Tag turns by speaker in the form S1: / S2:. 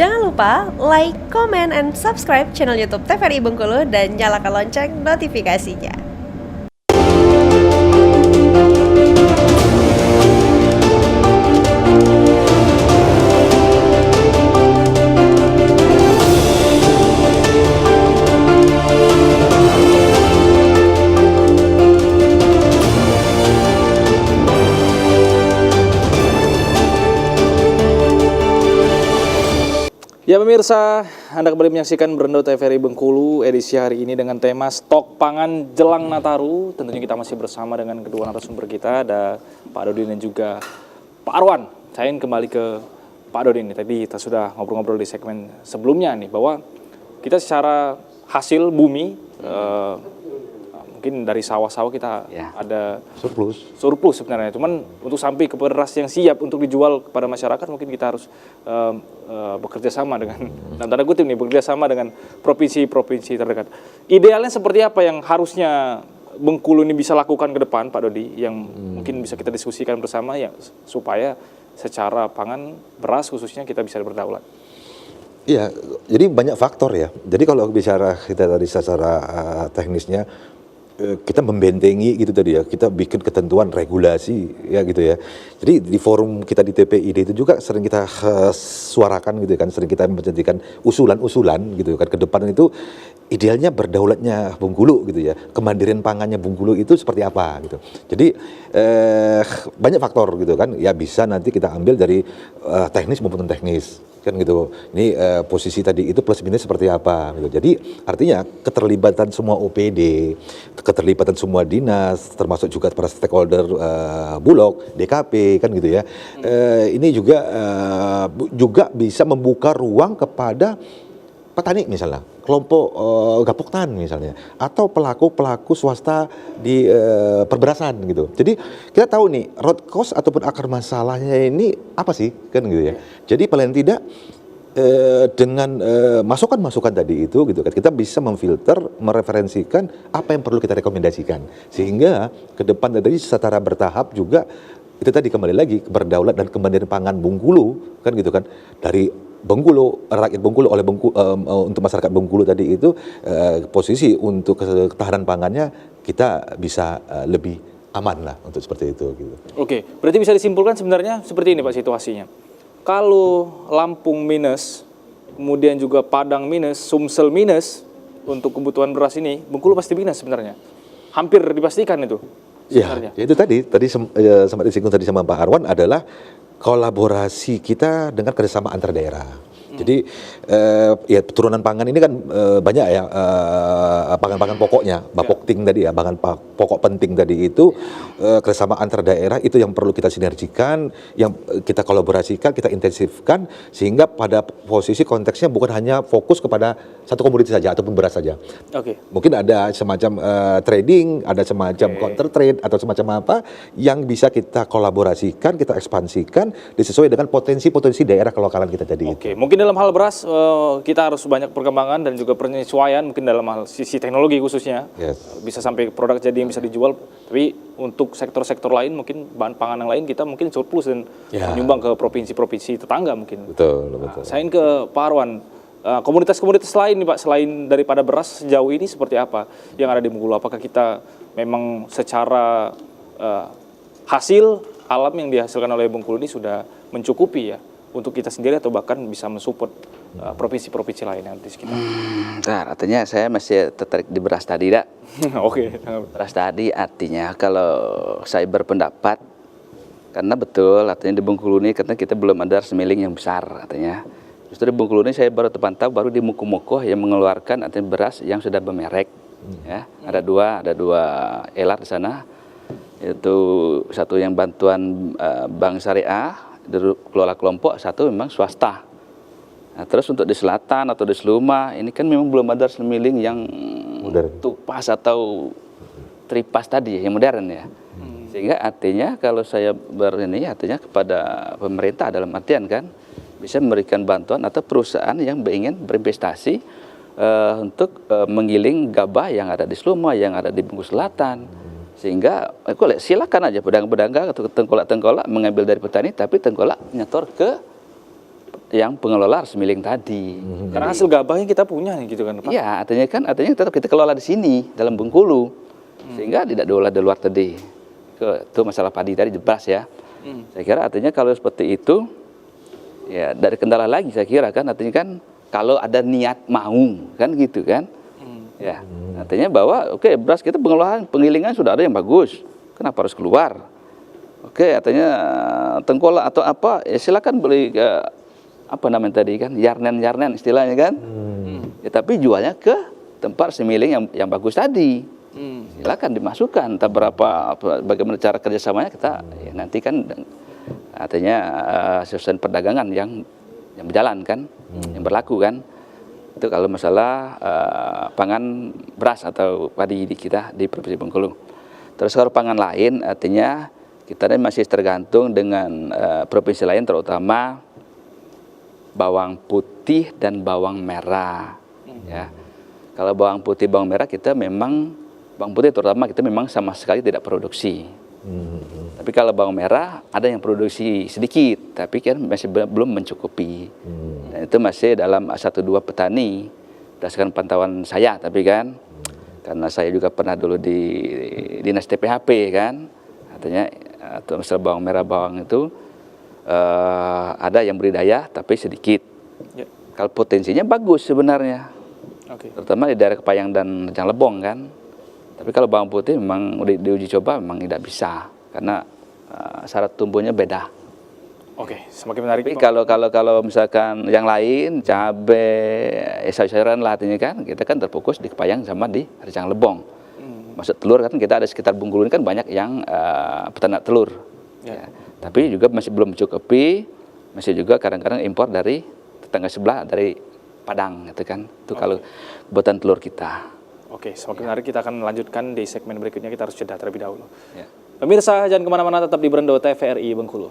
S1: Jangan lupa like, comment, and subscribe channel YouTube TVRI Bengkulu dan nyalakan lonceng notifikasinya.
S2: Ya pemirsa, Anda kembali menyaksikan Berendo TVRI Bengkulu edisi hari ini dengan tema stok pangan jelang Nataru. Tentunya kita masih bersama dengan kedua narasumber kita, ada Pak Dodin dan juga Pak Arwan. Saya ingin kembali ke Pak Dodin. Tadi kita sudah ngobrol-ngobrol di segmen sebelumnya nih, bahwa kita secara hasil bumi, mungkin dari sawah-sawah kita ada surplus sebenarnya. Cuman untuk sampai ke beras yang siap untuk dijual kepada masyarakat, mungkin kita harus bekerja sama dengan, dalam tanda kutip nih, bekerja sama dengan provinsi-provinsi terdekat. Idealnya seperti apa yang harusnya Bengkulu ini bisa lakukan ke depan, Pak Dodi, yang mungkin bisa kita diskusikan bersama ya, supaya secara pangan beras khususnya kita bisa berdaulat?
S3: Iya, jadi banyak faktor ya. Jadi kalau bicara kita tadi secara teknisnya, kita membentengi gitu tadi ya, kita bikin ketentuan regulasi ya gitu ya. Jadi di forum kita di TPID itu juga sering kita suarakan gitu kan, sering kita menjadikan usulan-usulan gitu kan, ke depan itu idealnya berdaulatnya Bengkulu gitu ya, kemandirian pangannya Bengkulu itu seperti apa gitu. Jadi banyak faktor gitu kan, ya bisa nanti kita ambil dari teknis maupun non teknis kan gitu. Ini posisi tadi itu plus minus seperti apa gitu. Jadi artinya keterlibatan semua OPD, keterlibatan semua dinas, termasuk juga para stakeholder Bulog, DKP kan gitu ya. Ini juga bisa membuka ruang kepada petani misalnya, kelompok gapoktan misalnya, atau pelaku swasta di perberasan gitu. Jadi kita tahu nih root cause ataupun akar masalahnya ini apa sih kan gitu ya. Jadi paling tidak dengan masukan-masukan tadi itu gitu kan, kita bisa memfilter, mereferensikan apa yang perlu kita rekomendasikan, sehingga ke depan tadi secara bertahap juga itu tadi kembali lagi berdaulat dan kemandirian pangan Bengkulu kan gitu kan, dari Bengkulu, rakyat Bengkulu oleh Bengkulu, untuk masyarakat Bengkulu tadi itu posisi untuk ketahanan pangannya kita bisa lebih aman lah untuk seperti itu gitu.
S2: Oke, berarti bisa disimpulkan sebenarnya seperti ini Pak situasinya. Kalau Lampung minus, kemudian juga Padang minus, Sumsel minus untuk kebutuhan beras ini, Bengkulu pasti minus sebenarnya. Hampir dipastikan itu.
S3: Ya, itu tadi sempat disinggung tadi sama Pak Arwan adalah kolaborasi kita dengan kerjasama antar daerah. Jadi ya turunan pangan ini kan banyak ya, pangan-pangan pokoknya, bapokting tadi ya, pangan pokok penting tadi itu, kerjasama antar daerah itu yang perlu kita sinergikan, yang kita kolaborasikan, kita intensifkan, sehingga pada posisi konteksnya bukan hanya fokus kepada satu komoditi saja ataupun beras saja. Mungkin ada semacam trading, ada semacam counter trade atau semacam apa yang bisa kita kolaborasikan, kita ekspansikan disesuai dengan potensi-potensi daerah kelokalan kita tadi.
S2: Mungkin dalam hal beras kita harus banyak perkembangan dan juga penyesuaian, mungkin dalam hal sisi teknologi khususnya, bisa sampai produk jadi yang bisa dijual. Tapi untuk sektor-sektor lain, mungkin bahan pangan yang lain kita mungkin surplus dan menyumbang ke provinsi-provinsi tetangga mungkin.
S3: Betul.
S2: Saya ingin ke Pak Arwan, komunitas-komunitas lain nih Pak, selain daripada beras sejauh ini seperti apa yang ada di Bengkulu? Apakah kita memang secara hasil alam yang dihasilkan oleh Bengkulu ini sudah mencukupi ya untuk kita sendiri, atau bahkan bisa mensupport provinsi-provinsi lain yang di sekitar?
S4: Artinya saya masih tertarik di beras tadi, dak. Beras tadi artinya kalau saya berpendapat, karena betul artinya di Bengkulu ini karena kita belum ada semiling yang besar artinya. Justru di Bengkulu ini saya baru terpantau baru di Mukomokoh yang mengeluarkan artinya beras yang sudah bermerek. Ya, ada dua elar di sana. Itu satu yang bantuan Bank Syariah kelola kelompok, satu memang swasta. Nah, terus untuk di selatan atau di Seluma ini kan memang belum ada semiling yang tupas atau tripas tadi yang modern ya. Sehingga artinya kalau saya artinya kepada pemerintah dalam artian kan bisa memberikan bantuan atau perusahaan yang ingin berinvestasi untuk menggiling gabah yang ada di Seluma, yang ada di Bengkulu Selatan. Sehingga silakan aja pedagang-pedagang atau tengkolak-tengkolak mengambil dari petani, tapi tengkolak nyetor ke yang pengelola harus milih tadi.
S2: Karena hasil gabahnya kita punya nih gitu kan Pak.
S4: Iya, artinya tetap kita kelola di sini dalam Bengkulu, sehingga tidak diolah di luar tadi. Itu masalah padi tadi jelas ya. Saya kira artinya kalau seperti itu, ya dari kendala lagi saya kira kan, artinya kan kalau ada niat mau kan gitu kan, ya artinya bahwa oke, beras kita penggilingan sudah ada yang bagus, kenapa harus keluar? Oke, artinya tengkorak atau apa, ya silakan beli apa namanya tadi kan, yarnen istilahnya kan. Ya, tapi jualnya ke tempat semiling yang bagus tadi. Silakan dimasukkan. Entah bagaimana cara kerjasamanya kita ya, nanti kan artinya sesuai perdagangan yang berjalan kan, yang berlaku kan. Itu kalau masalah pangan beras atau padi di kita di Provinsi Bengkulu. Terus kalau pangan lain artinya kita ini masih tergantung dengan provinsi lain, terutama bawang putih dan bawang merah. Ya, kalau bawang putih, bawang merah kita memang bawang putih terutama kita memang sama sekali tidak produksi. Tapi kalau bawang merah ada yang produksi sedikit, tapi kan masih belum mencukupi. Dan itu masih dalam 1-2 petani berdasarkan pantauan saya. Tapi kan karena saya juga pernah dulu di dinas TPHP kan, artinya masalah bawang merah bawang itu ada yang budidaya tapi sedikit. Kalau potensinya bagus sebenarnya, terutama di daerah Kepayang dan Rejang Lebong kan. Tapi kalau bawang putih memang diuji coba memang tidak bisa karena syarat tumbuhnya beda.
S2: Oke, semakin menarik.
S4: Tapi kalau misalkan yang lain cabai, sayur-sayuran lah artinya kan kita kan terfokus di Kepayang sama di Rejang Lebong. Maksud telur kan kita ada sekitar Bengkulu ini kan banyak yang peternak telur. Ya. Tapi juga masih belum mencukupi, masih juga kadang-kadang impor dari tetangga sebelah dari Padang gitu kan. Itu kalau kebutuhan telur kita.
S2: Oke, semakin menarik, kita akan melanjutkan di segmen berikutnya, kita harus jeda terlebih dahulu. Pemirsa, jangan kemana-mana, tetap di Berendo TVRI Bengkulu.